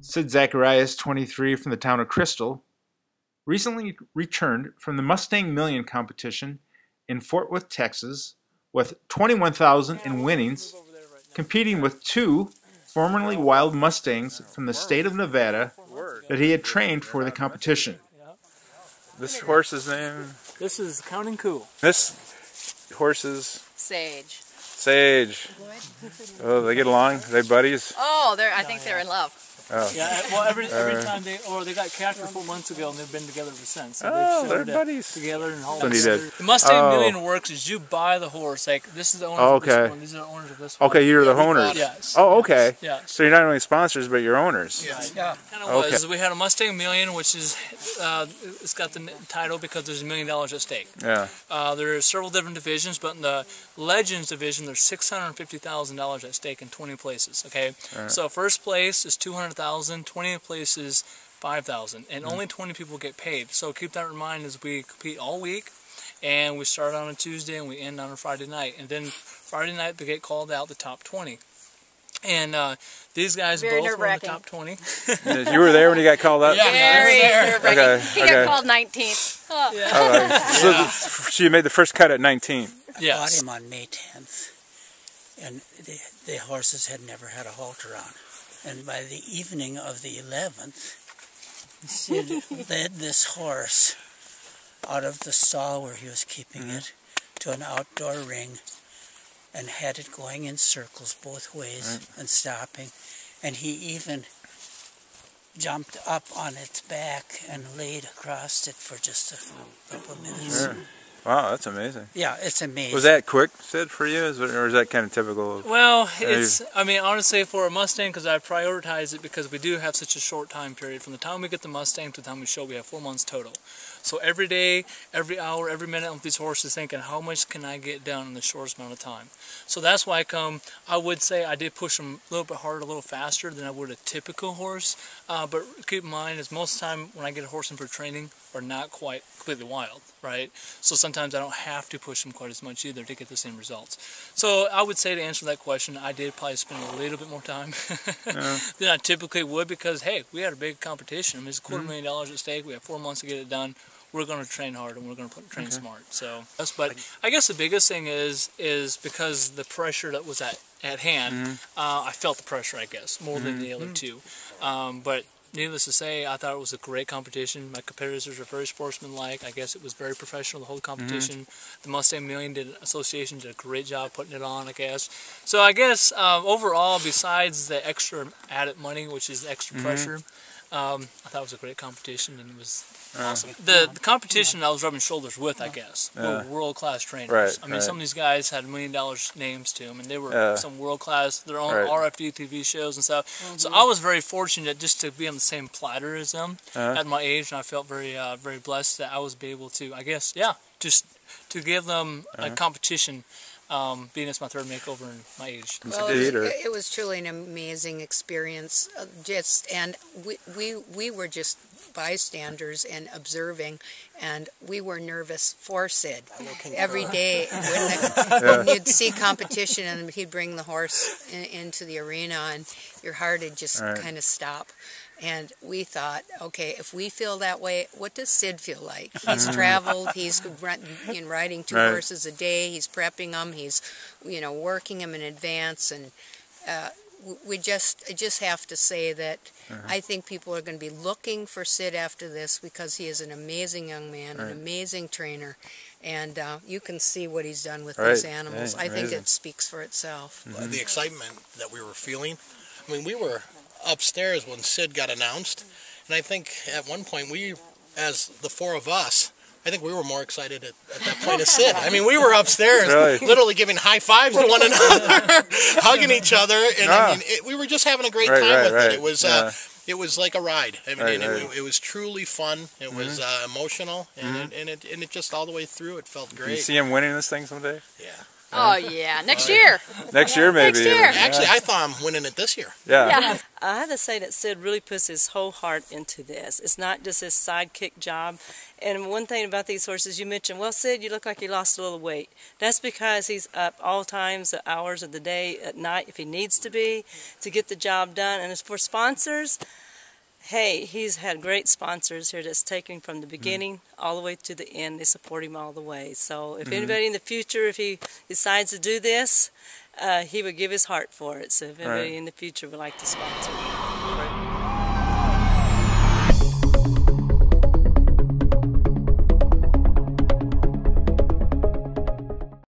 Sid Zacharias, 23, from the town of Crystal, recently returned from the Mustang Million competition in Fort Worth, Texas, with 21,000 in winnings, competing with two formerly wild Mustangs from the state of Nevada that he had trained for the competition. This horse's name? This is Counting Cool. This horse is? Sage. Sage. Oh, they get along? Are they buddies? Oh, I think they're in love. Oh. Yeah, well, every time they got captured 4 months ago, and they've been together ever since. So oh, they're buddies. Together and all that. The Mustang Million works is you buy the horse. Like, this is the owner of this one. These are the owners of this one. Okay, you're the owners. Yes. Oh, okay. Yes. So you're not only sponsors, but you're owners. Yes. Yeah. Kind of was. We had a Mustang Million, which is it's got the title because there's $1 million at stake. Yeah. There are several different divisions, but in the Legends division, there's $650,000 at stake in 20 places. Okay. Right. So first place is $200,000. 20 places, $5,000, and only 20 people get paid. So keep that in mind as we compete all week, and we start on a Tuesday and we end on a Friday night. And then Friday night they get called out, the top 20. And these guys both were in the top 20. You were there when you got called out? Yeah, very nerve-wracking. Okay. He got called 19th. Oh. Yeah. So you made the first cut at 19. I bought him on May 10th, and the horses had never had a halter on. And by the evening of the 11th, Sid led this horse out of the stall where he was keeping it to an outdoor ring and had it going in circles both ways and stopping. And he even jumped up on its back and laid across it for just a couple of minutes. Sure. Wow, that's amazing. Yeah, it's amazing. Was that quick, Sid, for you, or is that kind of typical? Well, I mean, honestly, for a Mustang, because I prioritize it because we do have such a short time period. From the time we get the Mustang to the time we show, we have 4 months total. So every day, every hour, every minute with these horses thinking, how much can I get done in the shortest amount of time? So that's why I would say I did push them a little bit harder, a little faster than I would a typical horse. But keep in mind, is most of the time when I get a horse in for training, are not quite completely wild, right? So sometimes I don't have to push them quite as much either to get the same results. So I would say, to answer that question, I did probably spend a little bit more time than I typically would, because hey, we had a big competition. I mean, it's $250,000 at stake. We have 4 months to get it done. We're going to train hard and we're going to train smart. So, but I guess the biggest thing is because the pressure that was at hand, I felt the pressure, I guess, more than the other two. But needless to say, I thought it was a great competition. My competitors are very sportsmanlike. I guess it was very professional, the whole competition. The Mustang Million Association did a great job putting it on, I guess. So I guess overall, besides the extra added money, which is extra pressure, I thought it was a great competition, and it was awesome. The competition I was rubbing shoulders with, I guess, were world-class trainers. Right, I mean, some of these guys had $1 million names to them, and they were some world-class, their own RFD TV shows and stuff. So I was very fortunate just to be on the same platter as them at my age, and I felt very, very blessed that I was able to, I guess, just to give them a competition. Being it's my third makeover in my age. Well, it was truly an amazing experience. And we were just bystanders and observing, and we were nervous for Sid every day when you'd see competition and he'd bring the horse into the arena, and your heart would just kind of stop. And we thought, okay, if we feel that way, what does Sid feel like? He's traveled, he's riding 2 horses a day, he's prepping them, he's working them in advance, and I just have to say that I think people are going to be looking for Sid after this, because he is an amazing young man, an amazing trainer, and you can see what he's done with these animals. I think it speaks for itself. The excitement that we were feeling, I mean, we were upstairs when Sid got announced, and I think at one point we, as the 4 of us, I think we were more excited at that point as Sid. I mean, we were upstairs literally giving high fives to one another, hugging each other, and I mean, we were just having a great time with it. It was it was like a ride. I mean, it was truly fun. It was emotional, and it just all the way through, it felt great. Can you see him winning this thing someday? Yeah. Oh yeah, next year. Next year, maybe. Next year. Actually, I thought I'm winning it this year. Yeah. I have to say that Sid really puts his whole heart into this. It's not just his sidekick job. And one thing about these horses, you mentioned, well, Sid, you look like you lost a little weight. That's because he's up all times, the hours of the day, at night, if he needs to be, to get the job done. And as for sponsors, Hey, he's had great sponsors here that's taken from the beginning all the way to the end. They support him all the way. So if anybody in the future, if he decides to do this, he would give his heart for it. So if anybody in the future would like to sponsor him.